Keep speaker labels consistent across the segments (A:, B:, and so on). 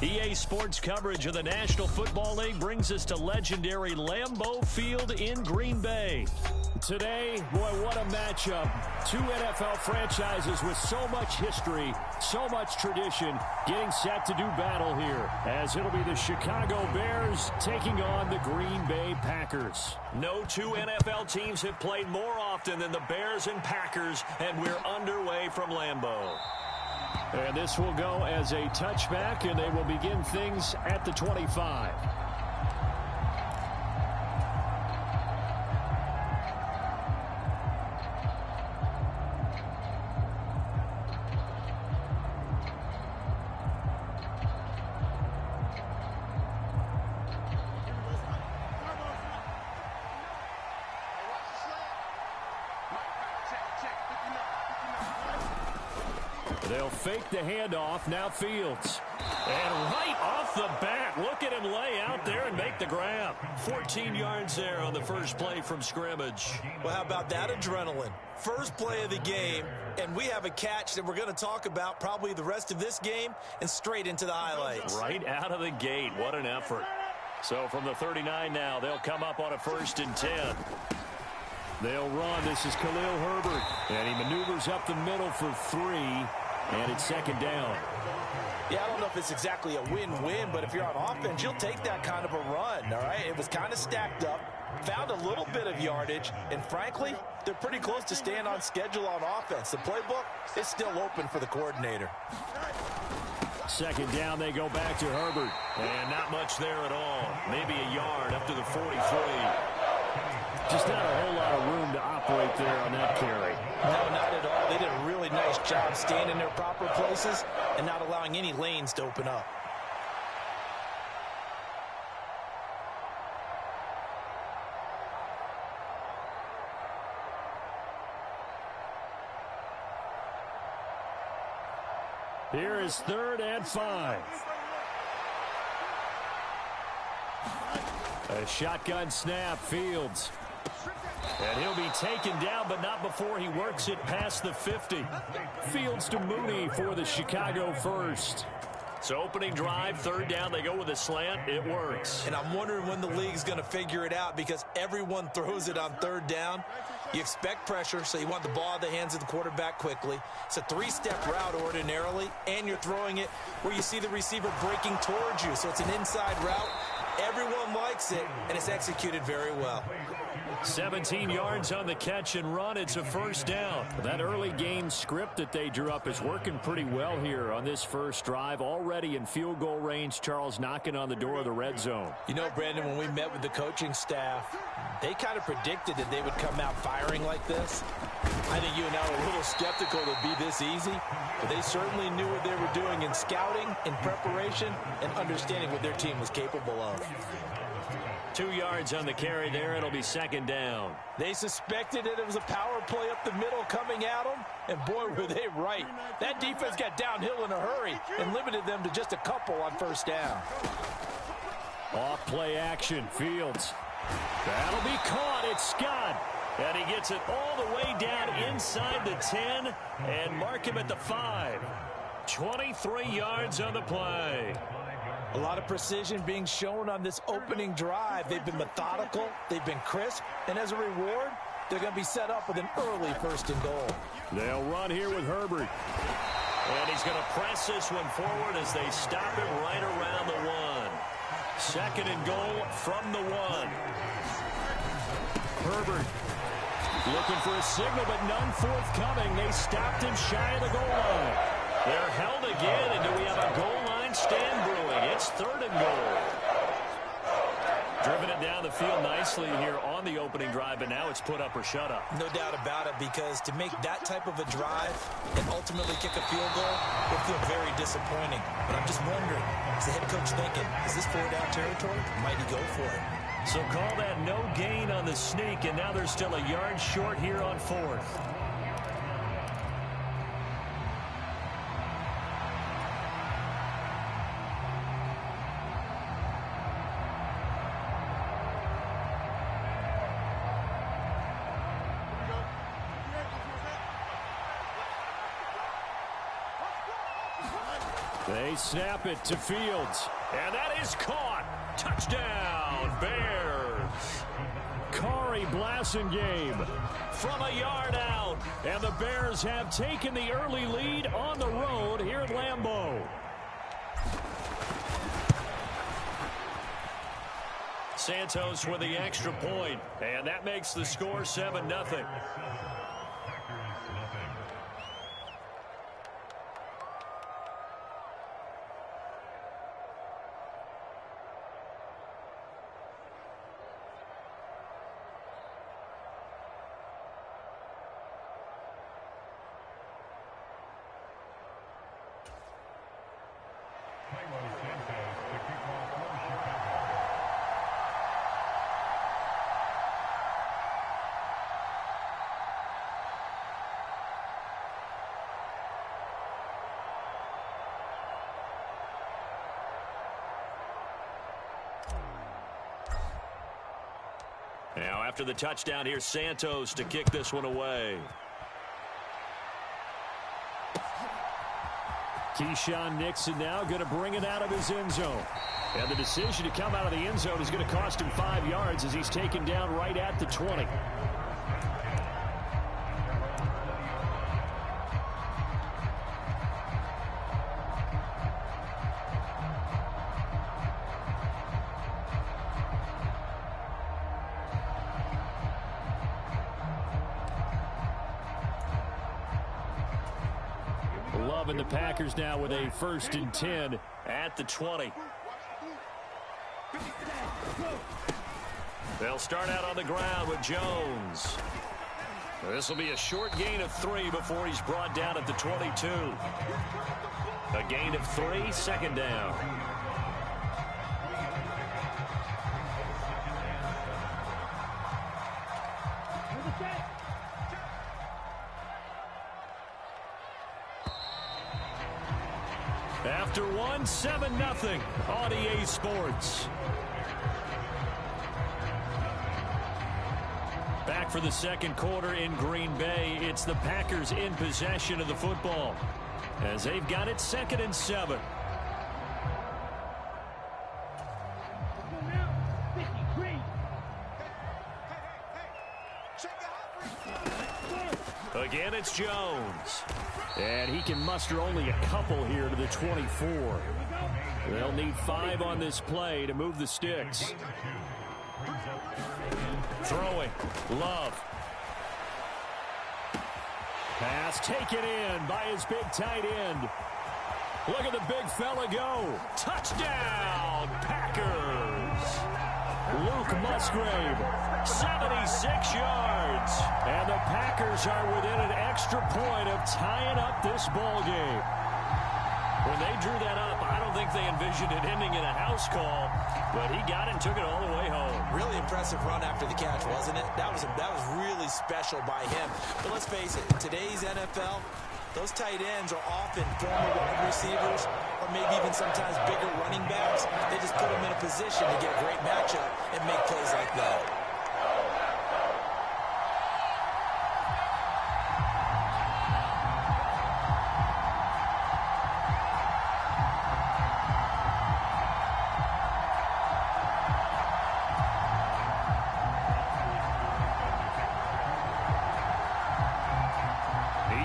A: EA Sports coverage of the National Football League brings us to legendary Lambeau Field in Green Bay. Today, boy, what a matchup. Two NFL franchises with so much history, so much tradition, getting set to do battle here, as it'll be the Chicago Bears taking on the Green Bay Packers. No two NFL teams have played more often than the Bears and Packers, and we're underway from Lambeau. And this will go as a touchback, and they will begin things at the 25. They'll fake the handoff. Now Fields. And right off the bat, look at him lay out there and make the grab. 14 yards there on the first play from scrimmage.
B: Well, how about that adrenaline? First play of the game, and we have a catch that we're going to talk about probably the rest of this game and straight into the highlights.
A: Right out of the gate. What an effort. So from the 39 now, they'll come up on a 1st and 10. They'll run. This is Khalil Herbert. And he maneuvers up the middle for 3. And it's 2nd down.
B: Yeah, I don't know if it's exactly a win-win, but if you're on offense, you'll take that kind of a run, all right? It was kind of stacked up, found a little bit of yardage, and frankly, they're pretty close to staying on schedule on offense. The playbook is still open for the coordinator.
A: 2nd down, they go back to Herbert. And not much there at all. Maybe a yard up to the 43. Just not a whole lot of room to operate there on that carry.
B: No, not at all. They did a really nice job staying in their proper places and not allowing any lanes to open up.
A: Here is 3rd and 5. A shotgun snap, Fields. And he'll be taken down, but not before he works it past the 50. Fields to Mooney for the Chicago first. So opening drive, 3rd down, they go with a slant. It works.
B: And I'm wondering when the league's going to figure it out because everyone throws it on 3rd down. You expect pressure, so you want the ball in the hands of the quarterback quickly. It's a 3-step route ordinarily, and you're throwing it where you see the receiver breaking towards you. So it's an inside route. Everyone likes it, and it's executed very well.
A: 17 yards on the catch and run. It's a 1st down. That early game script that they drew up is working pretty well here on this first drive. Already in field goal range, Charles knocking on the door of the red zone.
B: You know, Brandon, when we met with the coaching staff, they kind of predicted that they would come out firing like this. I think you and I were a little skeptical it would be this easy, but they certainly knew what they were doing in scouting, in preparation, and understanding what their team was capable of.
A: 2 yards on the carry there. It'll be 2nd down.
B: They suspected that it was a power play up the middle coming at them, and boy, were they right. That defense got downhill in a hurry and limited them to just a couple on 1st down.
A: Off play action, Fields. That'll be caught. It's Scott. And he gets it all the way down inside the 10 and mark him at the 5. 23 yards on the play.
B: A lot of precision being shown on this opening drive. They've been methodical, they've been crisp, and as a reward, they're going to be set up with an early 1st and goal.
A: They'll run here with Herbert. And he's going to press this one forward as they stop him right around the 1. 2nd and goal from the 1. Herbert looking for a signal, but none forthcoming. They stopped him shy of the goal line. They're held again, and do we have a goal line stand brewing? It's 3rd and goal. Driven it down the field nicely here on the opening drive, but now it's put up or shut up.
B: No doubt about it, because to make that type of a drive and ultimately kick a field goal will feel very disappointing. But I'm just wondering, is the head coach thinking, is this 4-down territory? Might he go for it?
A: So call that no gain on the sneak, and now they're still a yard short here on 4th. They snap it to Fields. And that is caught. Touchdown, Bears. Kari Blasingame from a yard out. And the Bears have taken the early lead on the road here at Lambeau. Santos with the extra point. And that makes the score 7-0. Now, after the touchdown, here's Santos to kick this one away. Keyshawn Nixon now going to bring it out of his end zone. And the decision to come out of the end zone is going to cost him 5 yards as he's taken down right at the 20. And the Packers now with a 1st and 10 at the 20. They'll start out on the ground with Jones. This will be a short gain of 3 before he's brought down at the 22. A gain of 3, 2nd down. After 7-0 on EA Sports. Back for the second quarter in Green Bay. It's the Packers in possession of the football as they've got it 2nd and 7. Again, it's Jones. And he can muster only a couple here to the 24. They'll need 5 on this play to move the sticks. Throwing. Love. Pass taken in by his big tight end. Look at the big fella go. Touchdown, Packers. Luke Musgrave, 76 yards. And the Packers are within an extra point of tying up this ball game. When they drew that up, I don't think they envisioned it ending in a house call, but he got it and took it all the way home.
B: Really impressive run after the catch, wasn't it? That was really special by him. But let's face it, in today's NFL, those tight ends are often former wide receivers or maybe even sometimes bigger running backs. They just put them in a position to get a great matchup and make plays like that.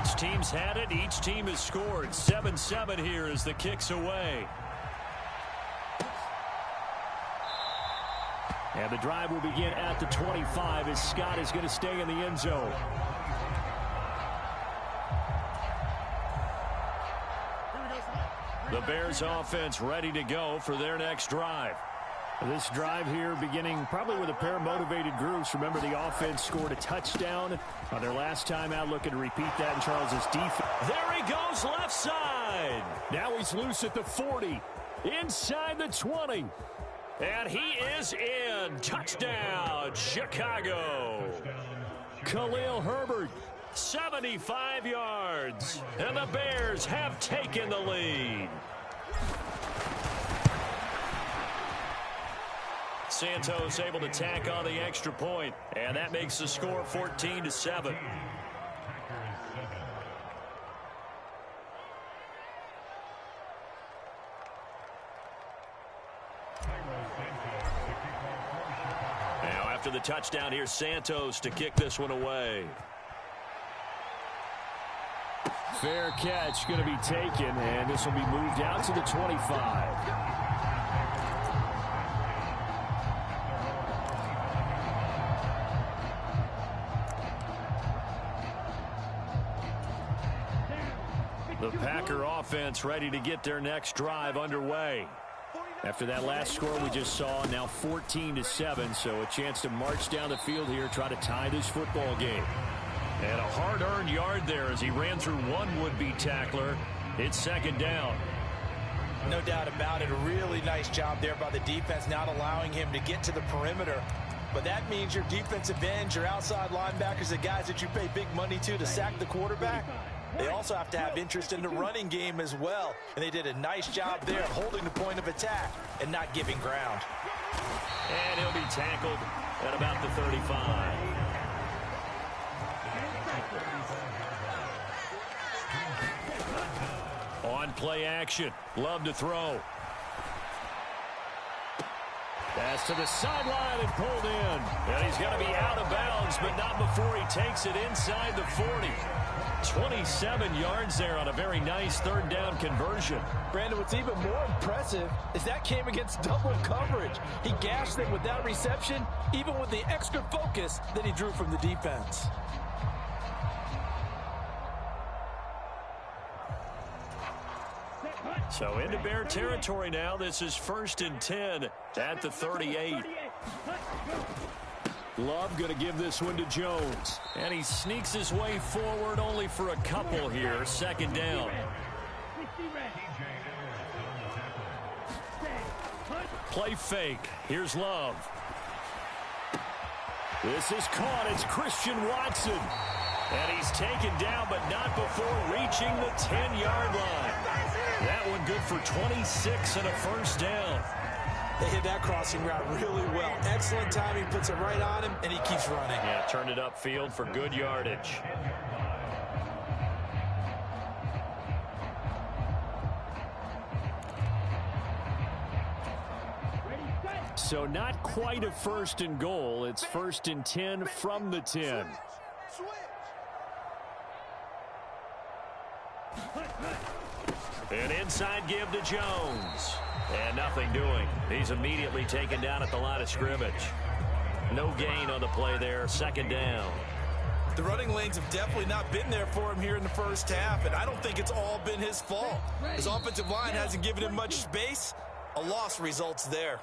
A: Each team's had it. Each team has scored. 7-7 here as the kick's away. And the drive will begin at the 25 as Scott is going to stay in the end zone. The Bears offense ready to go for their next drive. This drive here beginning probably with a pair of motivated groups. Remember, the offense scored a touchdown on their last time out. Looking to repeat that in Charles's defense. There he goes left side. Now he's loose at the 40. Inside the 20. And he is in. Touchdown, Chicago. Khalil Herbert, 75 yards. And the Bears have taken the lead. Santos able to tack on the extra point, and that makes the score 14-7. After the touchdown, here's Santos to kick this one away. Fair catch going to be taken, and this will be moved out to the 25. The Packer offense ready to get their next drive underway. After that last score we just saw, now 14-7, so a chance to march down the field here, try to tie this football game. And a hard-earned yard there as he ran through one would-be tackler. It's second down.
B: No doubt about it. A really nice job there by the defense, not allowing him to get to the perimeter. But that means your defensive ends, your outside linebackers, the guys that you pay big money to sack the quarterback, they also have to have interest in the running game as well. And they did a nice job there holding the point of attack and not giving ground.
A: And he'll be tackled at about the 35. On play action. Love to throw. Pass to the sideline and pulled in. And he's going to be out of bounds, but not before he takes it inside the 40. 27 yards there on a very nice third down conversion.
B: Brandon, what's even more impressive is that came against double coverage. He gashed them with that reception, even with the extra focus that he drew from the defense.
A: So into Bear territory now. This is 1st and 10 at the 38. Love going to give this one to Jones. And he sneaks his way forward only for a couple here. Second down. Play fake. Here's Love. This is caught. It's Christian Watson. And he's taken down, but not before reaching the 10-yard line. That one good for 26 and a first down.
B: They hit that crossing route really well. Excellent timing, puts it right on him, and he keeps running.
A: Yeah, turned it upfield for good yardage. So not quite a 1st and goal. It's 1st and 10 from the 10. An inside give to Jones. And nothing doing. He's immediately taken down at the line of scrimmage. No gain on the play there. Second down.
B: The running lanes have definitely not been there for him here in the first half, and I don't think it's all been his fault. His offensive line hasn't given him much space. A loss results there.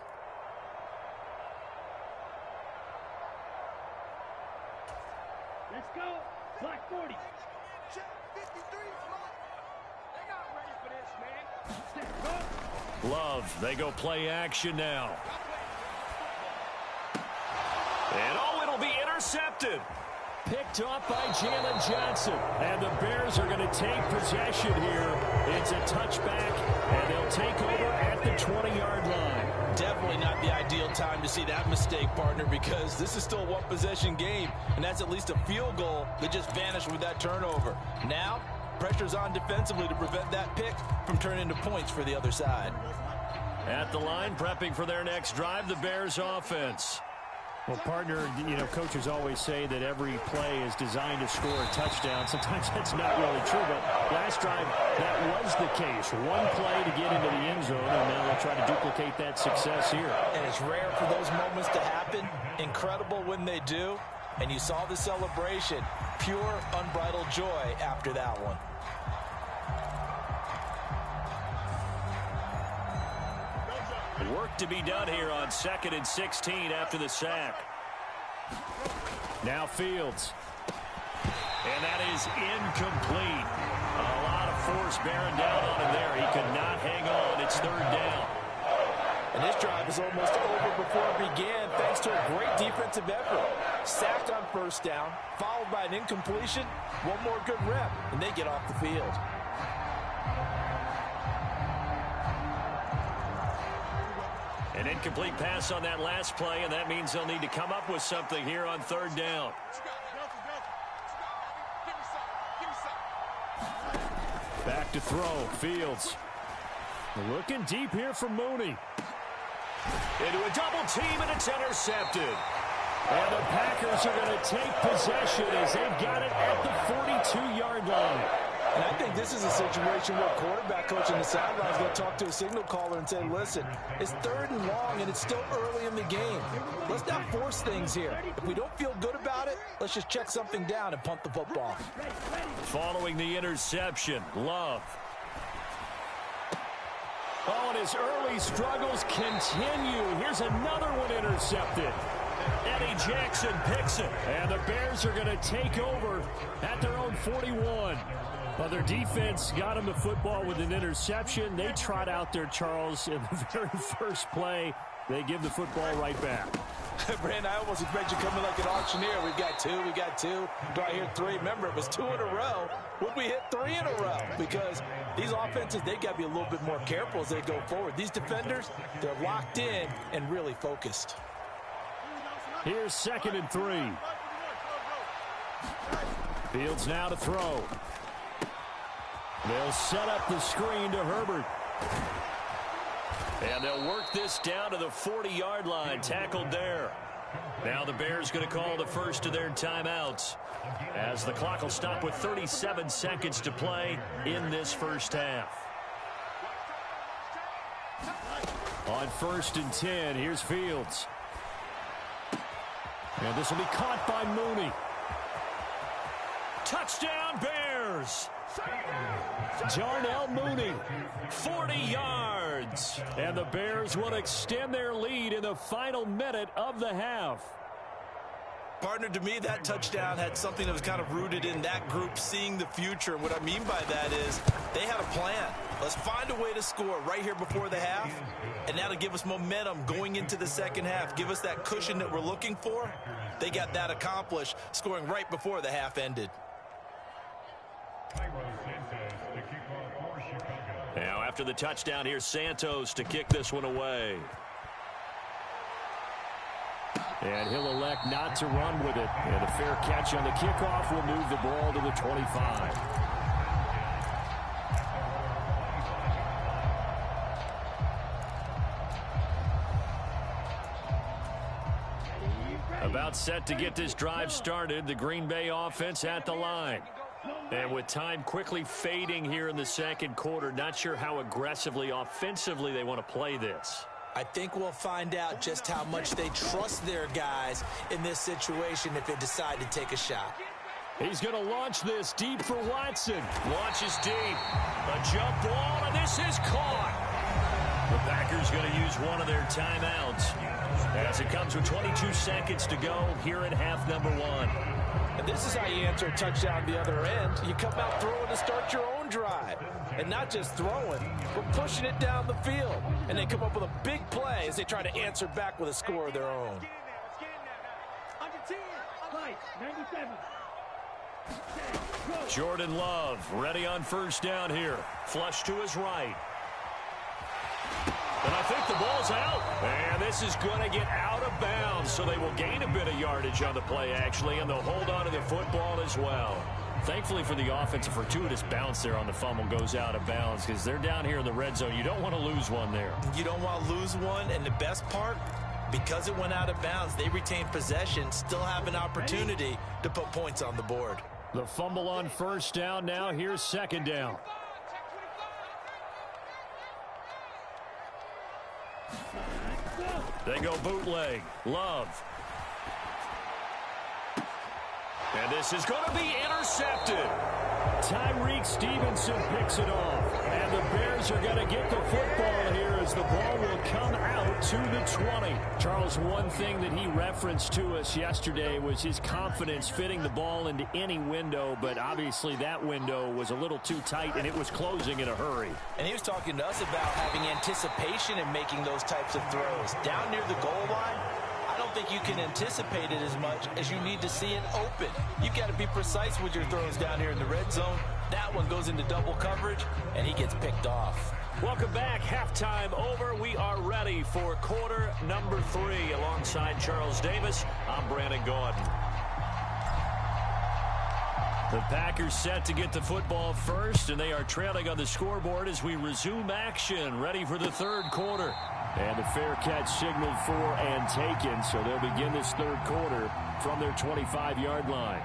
C: Let's go. Block 40. Check 53. They're not ready for this, man.
A: Love, they go play action now. And oh, it'll be intercepted. Picked off by Jalen Johnson. And the Bears are going to take possession here. It's a touchback, and they'll take over at the 20-yard line.
B: Definitely not the ideal time to see that mistake, partner, because this is still a one-possession game, and that's at least a field goal that just vanished with that turnover. Now, pressure's on defensively to prevent that pick from turning into points for the other side.
A: At the line, prepping for their next drive, the Bears offense.
D: Well, partner, you know, coaches always say that every play is designed to score a touchdown. Sometimes that's not really true, but last drive, that was the case. One play to get into the end zone, and now they'll try to duplicate that success here.
B: And it's rare for those moments to happen. Incredible when they do. And you saw the celebration. Pure, unbridled joy after that one.
A: Work to be done here on 2nd and 16 after the sack. Now Fields. And that is incomplete. A lot of force bearing down on him there. He could not hang on. It's third down.
B: And this drive is almost over before it began thanks to a great defensive effort. Sacked on first down, followed by an incompletion. One more good rep, and they get off the field.
A: An incomplete pass on that last play, and that means they'll need to come up with something here on third down.
D: Back to throw, Fields. Looking deep here for Mooney.
A: Into a double team, and it's intercepted. And the Packers are going to take possession as they've got it at the 42-yard line.
B: And I think this is a situation where quarterback coach on the sideline is going to talk to a signal caller and say, listen, it's 3rd and long and it's still early in the game. Let's not force things here. If we don't feel good about it, let's just check something down and punt the football.
A: Following the interception, Love. Oh, and his early struggles continue. Here's another one intercepted. Eddie Jackson picks it. And the Bears are going to take over at their own 41. Well, their defense got him the football with an interception. They trot out there, Charles, in the very first play. They give the football right back.
B: Brandon, I almost expect you coming like an auctioneer. We've got two. Do I hear 3? Remember, it was 2 in a row. Would we hit 3 in a row? Because these offenses, they got to be a little bit more careful as they go forward. These defenders, they're locked in and really focused.
A: Here's 2nd and 3. Fields now to throw. They'll set up the screen to Herbert. And they'll work this down to the 40-yard line, tackled there. Now the Bears going to call the first of their timeouts as the clock will stop with 37 seconds to play in this first half. On 1st and 10, here's Fields. And this will be caught by Mooney. Touchdown, Bears! Darnell Mooney, 40 yards. And the Bears will extend their lead in the final minute of the half.
B: Partner, to me, that touchdown had something that was kind of rooted in that group seeing the future. And what I mean by that is they had a plan. Let's find a way to score right here before the half. And that'll give us momentum going into the second half. Give us that cushion that we're looking for. They got that accomplished, scoring right before the half ended.
A: Now after the touchdown, here's Santos to kick this one away. And he'll elect not to run with it. And a fair catch on the kickoff will move the ball to the 25. About set to get this drive started, the Green Bay offense at the line. And with time quickly fading here in the second quarter, not sure how aggressively, offensively they want to play this.
B: I think we'll find out just how much they trust their guys in this situation if they decide to take a shot.
A: He's going to launch this deep for Watson. Launches deep. A jump ball, and this is caught. The Packers going to use one of their timeouts as it comes with 22 seconds to go here at half number 1.
B: And this is how you answer a touchdown the other end. You come out throwing to start your own drive. And not just throwing, but pushing it down the field. And they come up with a big play as they try to answer back with a score of their own.
A: Jordan Love ready on first down here. Flush to his right. And I think the ball's out. And this is going to get out of bounds, so they will gain a bit of yardage on the play, actually, and they'll hold on to the football as well. Thankfully for the offense, a fortuitous bounce there on the fumble goes out of bounds because they're down here in the red zone. You don't want to lose one there.
B: You don't want to lose one, and the best part, because it went out of bounds, they retain possession, still have an opportunity to put points on the board.
A: The fumble on first down now. Here's second down. They go bootleg. Love. And this is going to be intercepted. Tyreek Stevenson picks it off. And the Bears are going to get the football here as the ball will come out to the 20. Charles, one thing that he referenced to us yesterday was his confidence fitting the ball into any window, but obviously that window was a little too tight and it was closing in a hurry.
B: And he was talking to us about having anticipation in making those types of throws. Down near the goal line, I don't think you can anticipate it as much as you need to see it open. You've got to be precise with your throws down here in the red zone. That one goes into double coverage, and he gets picked off.
A: Welcome back. Halftime over. We are ready for quarter number 3. Alongside Charles Davis, I'm Brandon Gaudin. The Packers set to get the football first, and they are trailing on the scoreboard as we resume action, ready for the third quarter. And the fair catch signaled for and taken, so they'll begin this third quarter from their 25-yard line.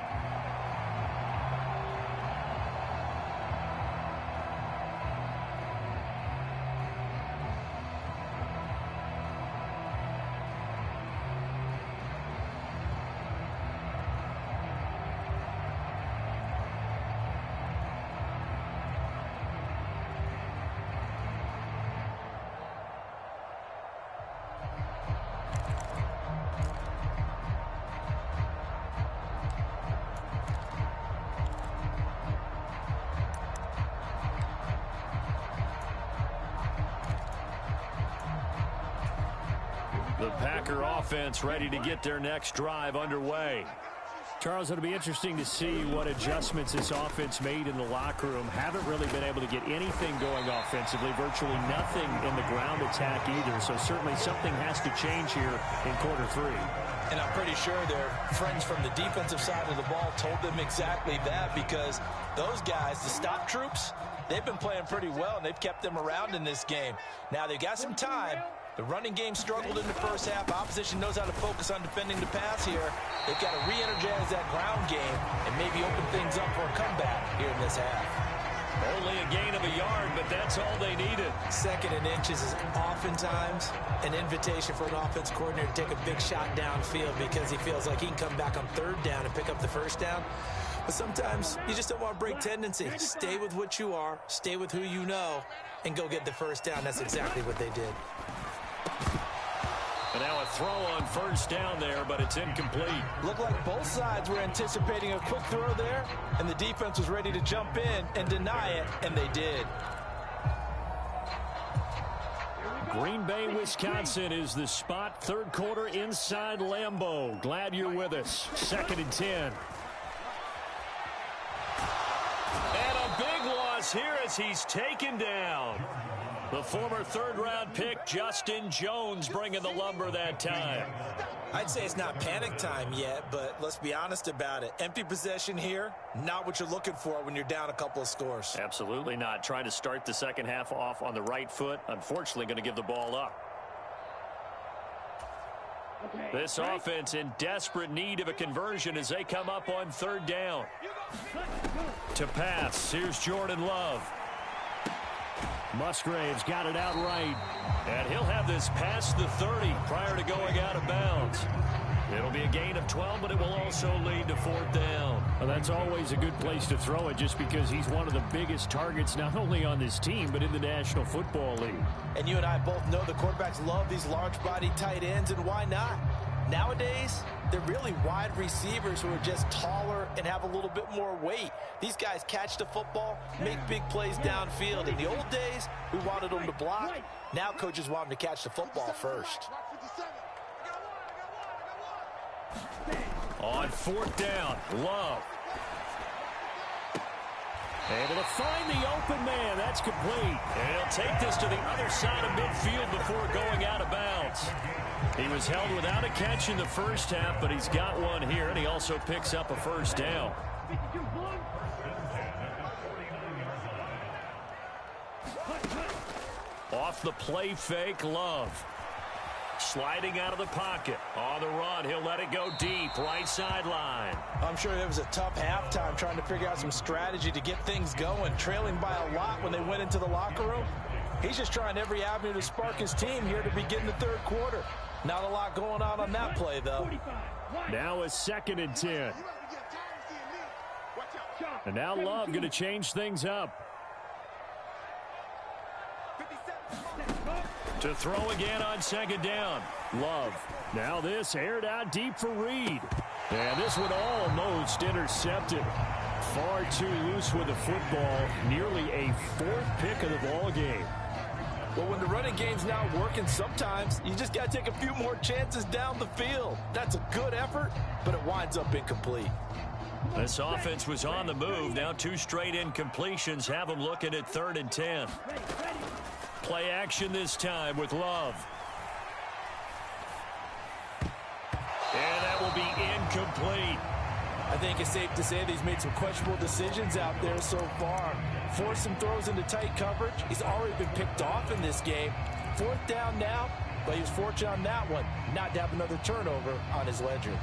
A: The Packer offense ready to get their next drive underway.
D: Charles, it'll be interesting to see what adjustments this offense made in the locker room. Haven't really been able to get anything going offensively, virtually nothing in the ground attack either. So certainly something has to change here in quarter three.
B: And I'm pretty sure their friends from the defensive side of the ball told them exactly that, because those guys, the stop troops, they've been playing pretty well, and they've kept them around in this game. Now they've got some time. The running game struggled in the first half. Opposition knows how to focus on defending the pass here. They've got to re-energize that ground game and maybe open things up for a comeback here in this half.
A: Only a gain of a yard, but that's all they needed.
B: 2nd and inches is oftentimes an invitation for an offense coordinator to take a big shot downfield because he feels like he can come back on 3rd down and pick up the 1st down. But sometimes you just don't want to break tendency. Stay with what you are, stay with who you know, and go get the 1st down. That's exactly what they did.
A: And now a throw on 1st down there, but it's incomplete.
B: Looked like both sides were anticipating a quick throw there, and the defense was ready to jump in and deny it, and they did.
A: Green Bay, Wisconsin is the spot. 3rd quarter inside Lambeau. Glad you're with us. 2nd and 10. And a big loss here as he's taken down. The former 3rd-round pick, Justin Jones, bringing the lumber that time.
B: I'd say it's not panic time yet, but let's be honest about it. Empty possession here, not what you're looking for when you're down a couple of scores.
A: Absolutely not. Trying to start the second half off on the right foot. Unfortunately, going to give the ball up. This offense in desperate need of a conversion as they come up on 3rd down. To pass, here's Jordan Love.
D: Musgrave's got it out right.
A: And he'll have this past the 30 prior to going out of bounds. It'll be a gain of 12, but it will also lead to 4th down.
D: Well, that's always a good place to throw it just because he's one of the biggest targets not only on this team but in the National Football League.
B: And you and I both know the quarterbacks love these large-body tight ends, and why not? Nowadays, they're really wide receivers who are just taller and have a little bit more weight. These guys catch the football, make big plays downfield. In the old days, we wanted them to block. Now coaches want them to catch the football first.
A: On 4th down, Love. Able to find the open man. That's complete. And he'll take this to the other side of midfield before going out of bounds. He was held without a catch in the first half, but he's got one here, and he also picks up a 1st down. Off the play fake, Love. Sliding out of the pocket. On the run, he'll let it go deep, right sideline.
B: I'm sure there was a tough halftime trying to figure out some strategy to get things going, trailing by a lot when they went into the locker room. He's just trying every avenue to spark his team here to begin the 3rd quarter. Not a lot going on that play, though.
D: Now a 2nd and 10. And now Love going to change things up.
A: To throw again on 2nd down.
D: Love. Now this aired out deep for Reed. And this one almost intercepted. Far too loose with the football. Nearly a 4th pick of the ball game.
B: Well, when the running game's not working, sometimes you just got to take a few more chances down the field. That's a good effort, but it winds up incomplete.
A: This offense was on the move. Now 2 straight incompletions have them looking at 3rd and 10. Play action this time with Love. And that will be incomplete.
B: I think it's safe to say that he's made some questionable decisions out there so far. Forced some throws into tight coverage. He's already been picked off in this game. 4th down now, but he was fortunate on that one not to have another turnover on his ledger.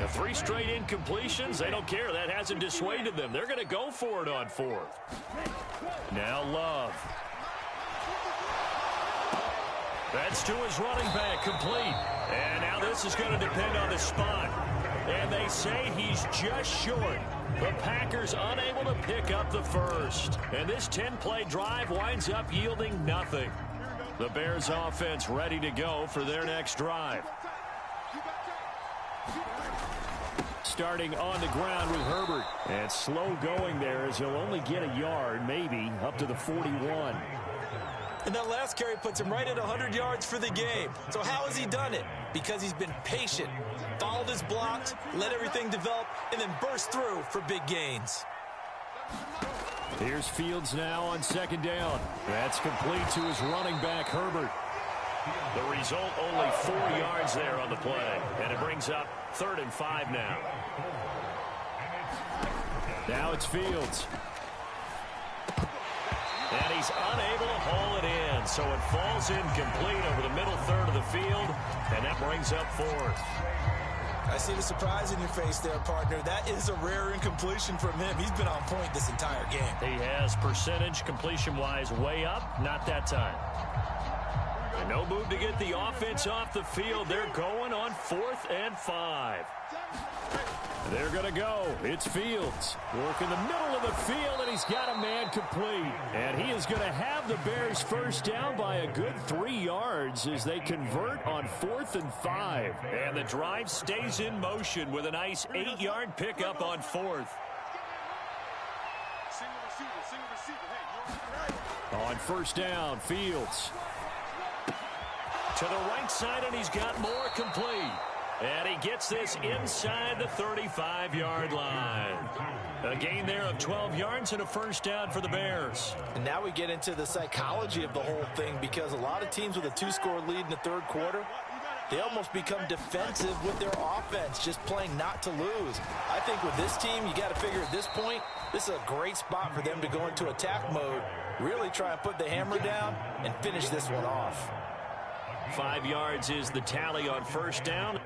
A: The 3 straight incompletions, they don't care. That hasn't dissuaded them. They're going to go for it on 4th. Now Love. That's to his running back, complete. And now this is going to depend on the spot. And they say he's just short. The Packers unable to pick up the first. And this 10-play drive winds up yielding nothing. The Bears offense ready to go for their next drive. Starting on the ground with Herbert. And slow going there as he'll only get a yard, maybe, up to the 41.
B: And that last carry puts him right at 100 yards for the game. So how has he done it? Because he's been patient, followed his blocks, let everything develop, and then burst through for big gains.
A: Here's Fields now on 2nd down. That's complete to his running back, Herbert. The result, only 4 yards there on the play. And it brings up 3rd and 5 now. Now it's Fields. And he's unable to haul it in, so it falls incomplete over the middle third of the field, and that brings up 4th.
B: I see the surprise in your face there, partner. That is a rare incompletion from him. He's been on point this entire game.
A: He has percentage completion-wise way up, not that time. And no move to get the offense off the field. They're going on 4th and 5. They're going to go. It's Fields. Work in the middle of the field, and he's got a man complete. And he is going to have the Bears first down by a good 3 yards as they convert on 4th and 5. And the drive stays in motion with a nice 8-yard pickup on 4th. On 1st down, Fields. To the right side, and he's got more, complete. And he gets this inside the 35-yard line. A gain there of 12 yards and a first down for the Bears.
B: And now we get into the psychology of the whole thing, because a lot of teams with a 2-score lead in the 3rd quarter, they almost become defensive with their offense, just playing not to lose. I think with this team, you got to figure at this point, this is a great spot for them to go into attack mode, really try and put the hammer down and finish this one off.
A: 5 yards is the tally on 1st down.